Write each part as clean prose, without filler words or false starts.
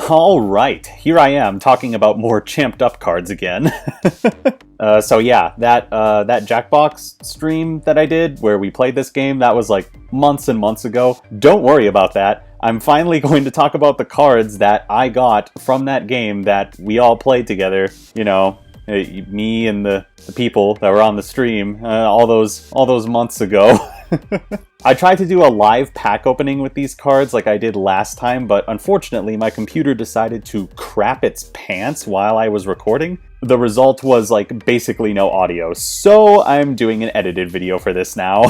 Alright, here I am talking about more champed up cards again. So yeah, that Jackbox stream that I did where we played this game, that was like months and months ago. Don't worry about that. I'm finally going to talk about the cards that I got from that game that we all played together. You know, me and the people that were on the stream all those months ago. I tried to do a live pack opening with these cards like I did last time, but unfortunately my computer decided to crap its pants while I was recording. The result was like basically no audio, so I'm doing an edited video for this now.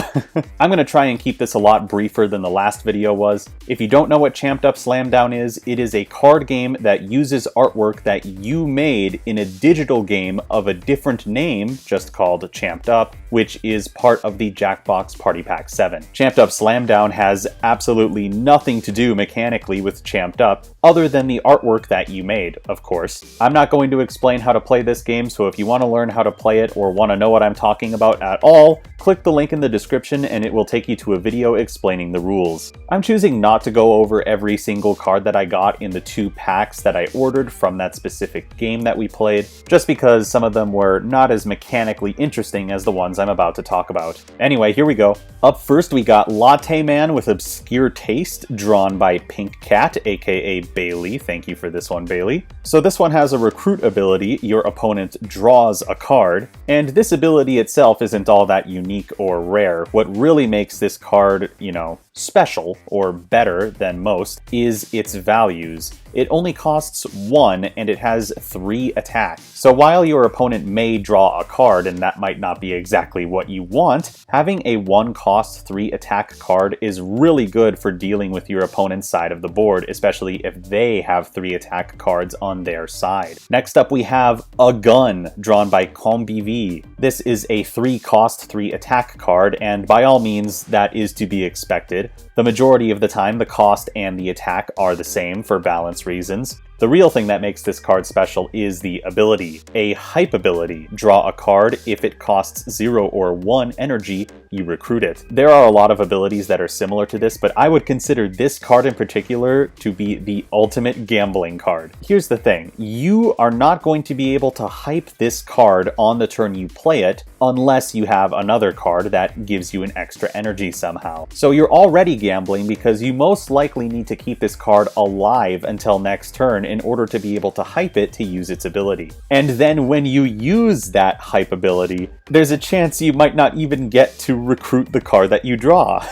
I'm gonna try and keep this a lot briefer than the last video was. If you don't know what Champed Up Slamdown is, it is a card game that uses artwork that you made in a digital game of a different name, just called Champed Up, which is part of the Jackbox Party Pack 7. Champed Up Slamdown has absolutely nothing to do mechanically with Champed Up, other than the artwork that you made, of course. I'm not going to explain how to play this game, so if you want to learn how to play it or want to know what I'm talking about at all, click the link in the description and it will take you to a video explaining the rules. I'm choosing not to go over every single card that I got in the 2 packs that I ordered from that specific game that we played, just because some of them were not as mechanically interesting as the ones I'm about to talk about. Anyway, here we go. Up first we got Latte Man with Obscure Taste, drawn by Pink Cat, aka Bailey. Thank you for this one, Bailey. So this one has a recruit ability. Your opponent draws a card, and this ability itself isn't all that unique or rare. What really makes this card, you know, special or better than most is its values. It only costs 1 and it has 3 attack. So while your opponent may draw a card and that might not be exactly what you want, having a 1 cost 3 attack card is really good for dealing with your opponent's side of the board, especially if they have 3 attack cards on their side. Next up we have A Gun, drawn by Combiv. This is a 3 cost 3 attack card, and by all means that is to be expected. The majority of the time the cost and the attack are the same for balance reasons. The real thing that makes this card special is the ability. A hype ability. Draw a card. If it costs 0 or 1 energy, you recruit it. There are a lot of abilities that are similar to this, but I would consider this card in particular to be the ultimate gambling card. Here's the thing. You are not going to be able to hype this card on the turn you play it unless you have another card that gives you an extra energy somehow. So you're already gambling because you most likely need to keep this card alive until next turn in order to be able to hype it to use its ability. And then when you use that hype ability, there's a chance you might not even get to recruit the card that you draw.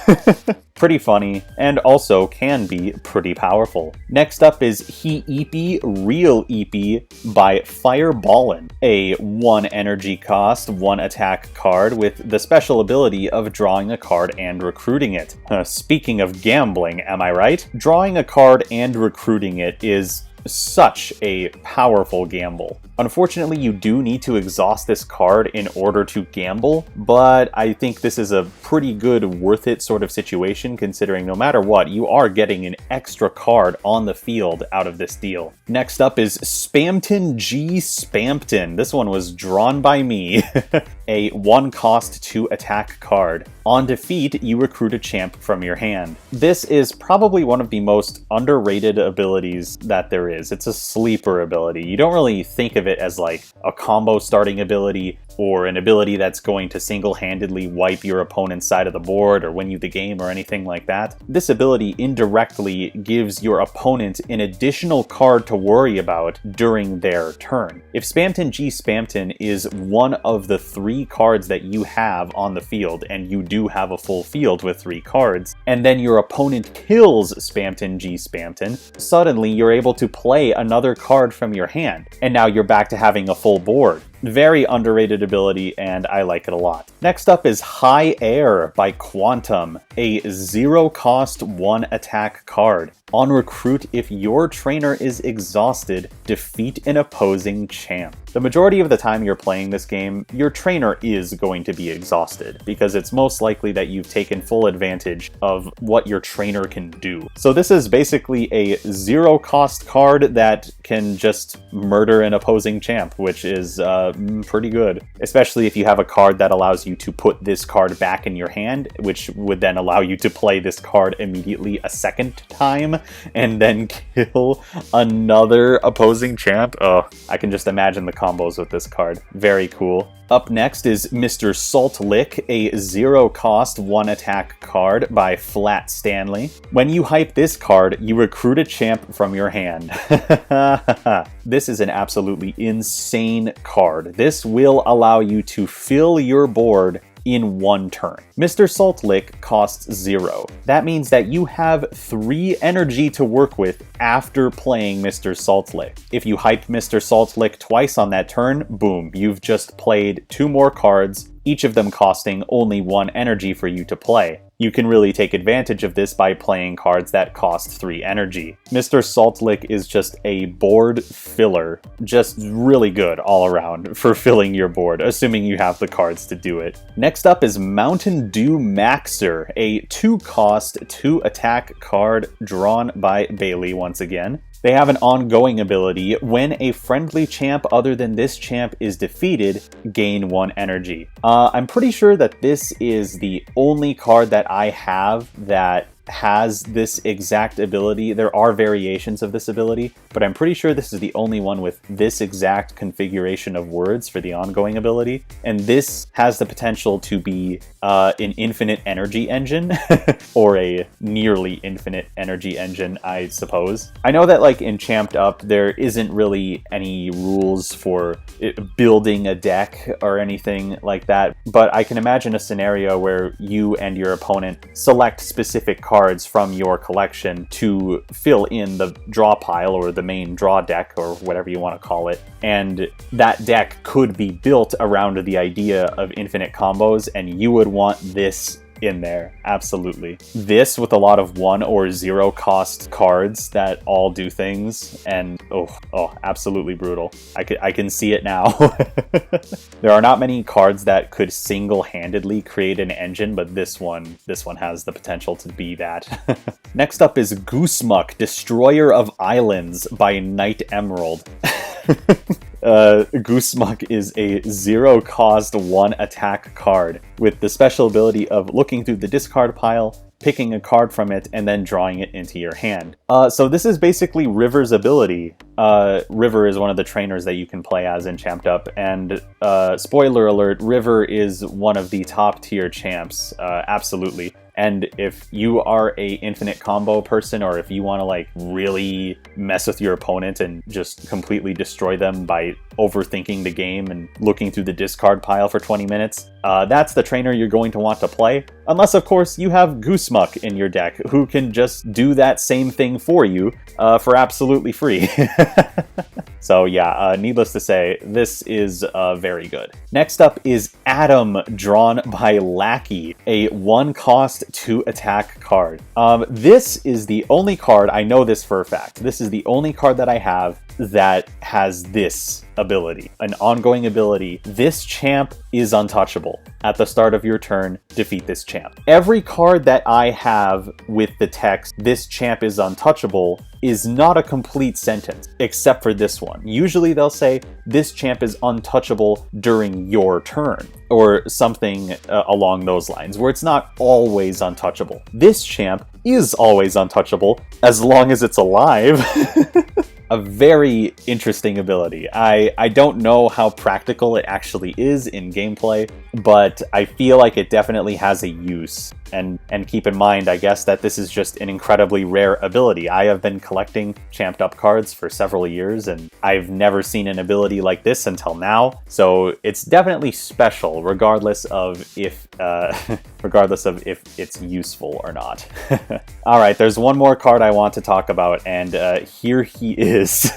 Pretty funny, and also can be pretty powerful. Next up is He Eepy, Real Eepy by Fireballin', a 1 energy cost, 1 attack card with the special ability of drawing a card and recruiting it. Speaking of gambling, am I right? Drawing a card and recruiting it is such a powerful gamble. Unfortunately, you do need to exhaust this card in order to gamble, but I think this is a pretty good worth it sort of situation considering no matter what, you are getting an extra card on the field out of this deal. Next up is Spamton G Spampton. This one was drawn by me. A 1 cost 2 attack card. On defeat, you recruit a champ from your hand. This is probably one of the most underrated abilities that there is. It's a sleeper ability. You don't really think of it as like a combo starting ability or an ability that's going to single-handedly wipe your opponent's side of the board or win you the game or anything like that. This ability indirectly gives your opponent an additional card to worry about during their turn. If Spamton G Spamton is one of the 3 cards that you have on the field, and you do have a full field with 3 cards, and then your opponent kills Spamton G Spamton, suddenly you're able to play another card from your hand, and now you're back to having a full board. Very underrated ability, and I like it a lot. Next up is High Air by Quantum, a 0 cost 1 attack card. On recruit, if your trainer is exhausted, defeat an opposing champ. The majority of the time you're playing this game, your trainer is going to be exhausted, because it's most likely that you've taken full advantage of what your trainer can do. So this is basically a 0 cost card that can just murder an opposing champ, which is pretty good. Especially if you have a card that allows you to put this card back in your hand, which would then allow you to play this card immediately a second time, and then kill another opposing champ. Oh, I can just imagine the combos with this card. Very cool. Up next is Mr. Salt Lick, a 0-cost 1-attack card by Flat Stanley. When you hype this card, you recruit a champ from your hand. This is an absolutely insane card. This will allow you to fill your board in 1 turn. Mr. Salt Lick costs 0. That means that you have 3 energy to work with after playing Mr. Salt Lick. If you hype Mr. Salt Lick twice on that turn, boom, you've just played 2 more cards, each of them costing only 1 energy for you to play. You can really take advantage of this by playing cards that cost 3 energy. Mr. Salt Lick is just a board filler, just really good all around for filling your board, assuming you have the cards to do it. Next up is Mountain Dew Maxer, a 2-cost, 2-attack card drawn by Bailey once again. They have an ongoing ability. When a friendly champ other than this champ is defeated, gain 1 energy. I'm pretty sure that this is the only card that I have that has this exact ability. There are variations of this ability, but I'm pretty sure this is the only one with this exact configuration of words for the ongoing ability. And this has the potential to be an infinite energy engine, or a nearly infinite energy engine, I suppose. I know that like in Champed Up, there isn't really any rules for building a deck or anything like that, but I can imagine a scenario where you and your opponent select specific cards from your collection to fill in the draw pile or the main draw deck or whatever you want to call it. And that deck could be built around the idea of infinite combos, and you would want this in there, absolutely. This with a lot of 1 or 0 cost cards that all do things, and oh, absolutely brutal. I can see it now. There are not many cards that could single-handedly create an engine, but this one has the potential to be that. Next up is Goosemuck, Destroyer of Islands by Knight Emerald. Goosemuck is a 0-cost 1-attack card with the special ability of looking through the discard pile, picking a card from it, and then drawing it into your hand. So this is basically River's ability. River is one of the trainers that you can play as in Champed Up, and spoiler alert, River is one of the top tier champs, absolutely. And if you are a infinite combo person, or if you want to like really mess with your opponent and just completely destroy them by overthinking the game and looking through the discard pile for 20 minutes, that's the trainer you're going to want to play. Unless, of course, you have Goosemuck in your deck, who can just do that same thing for you for absolutely free. So yeah, needless to say, this is very good. Next up is Adam, drawn by Lackey, a 1-cost 2-attack card. This is the only card, I know this for a fact, this is the only card that I have that has this ability, an ongoing ability. This champ is untouchable. At the start of your turn, defeat this champ. Every card that I have with the text, this champ is untouchable, is not a complete sentence, except for this one. Usually they'll say, this champ is untouchable during your turn, or something along those lines, where it's not always untouchable. This champ is always untouchable, as long as it's alive. A very interesting ability. I don't know how practical it actually is in gameplay, but I feel like it definitely has a use. And keep in mind, I guess, that this is just an incredibly rare ability. I have been collecting Champed Up cards for several years, and I've never seen an ability like this until now. So it's definitely special, regardless of if it's useful or not. All right, there's one more card I want to talk about, and here he is.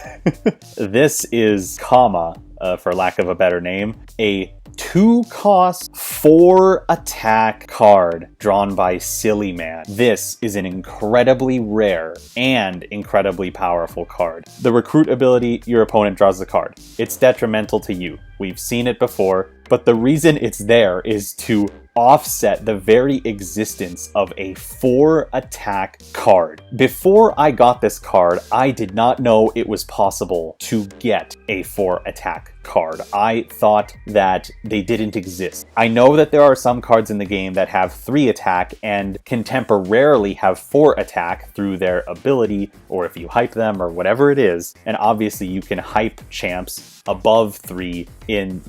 This is Comma, for lack of a better name, a 2-cost 4-attack card drawn by Silly Man. This is an incredibly rare and incredibly powerful card. The recruit ability, your opponent draws the card. It's detrimental to you. We've seen it before, but the reason it's there is to offset the very existence of a 4-attack card. Before I got this card, I did not know it was possible to get a 4-attack card. I thought that they didn't exist. I know that there are some cards in the game that have 3-attack and can temporarily have 4-attack through their ability, or if you hype them or whatever it is, and obviously you can hype champs above 3 in,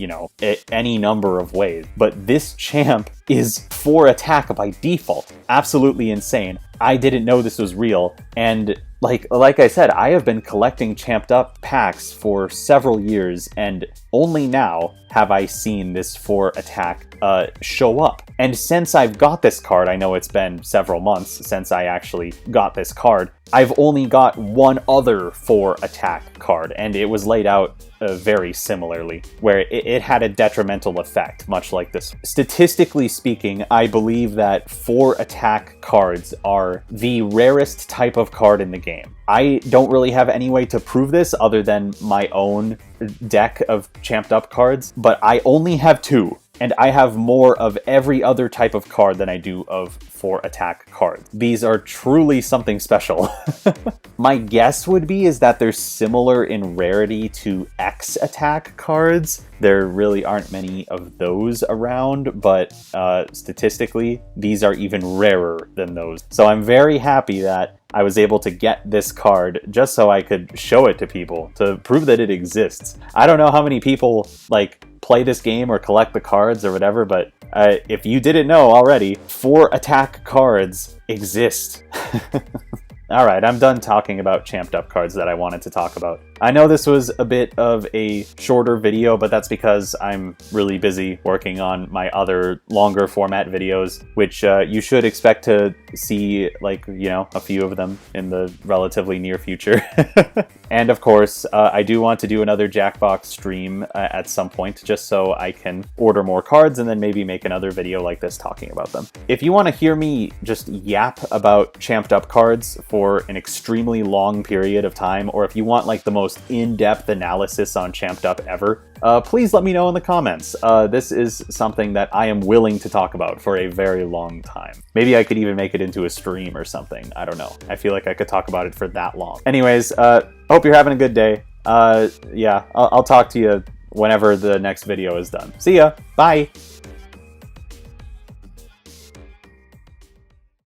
any number of ways. But this champ is 4-attack by default. Absolutely insane. I didn't know this was real, and like I said, I have been collecting champed up packs for several years, and only now have I seen this 4-attack show up. And since I've got this card, I know it's been several months since I actually got this card, I've only got one other 4-attack card, and it was laid out very similarly, where it had a detrimental effect, much like this. Statistically speaking, I believe that 4-attack cards are the rarest type of card in the game. I don't really have any way to prove this other than my own deck of champed up cards, but I only have 2. And I have more of every other type of card than I do of 4-attack cards. These are truly something special. My guess would be is that they're similar in rarity to X-attack cards. There really aren't many of those around, but statistically, these are even rarer than those. So I'm very happy that I was able to get this card just so I could show it to people to prove that it exists. I don't know how many people play this game or collect the cards or whatever, but if you didn't know already, 4-attack cards exist. Alright, I'm done talking about champed up cards that I wanted to talk about. I know this was a bit of a shorter video, but that's because I'm really busy working on my other longer format videos, which you should expect to see, a few of them in the relatively near future. And of course, I do want to do another Jackbox stream at some point, just so I can order more cards and then maybe make another video like this talking about them. If you want to hear me just yap about champed up cards for an extremely long period of time, or if you want the most in-depth analysis on champed up ever, please let me know in the comments. This is something that I am willing to talk about for a very long time. Maybe I could even make it into a stream or something. I don't know. I feel like I could talk about it for that long. Anyways, hope you're having a good day. Yeah, I'll talk to you whenever the next video is done. See ya! Bye!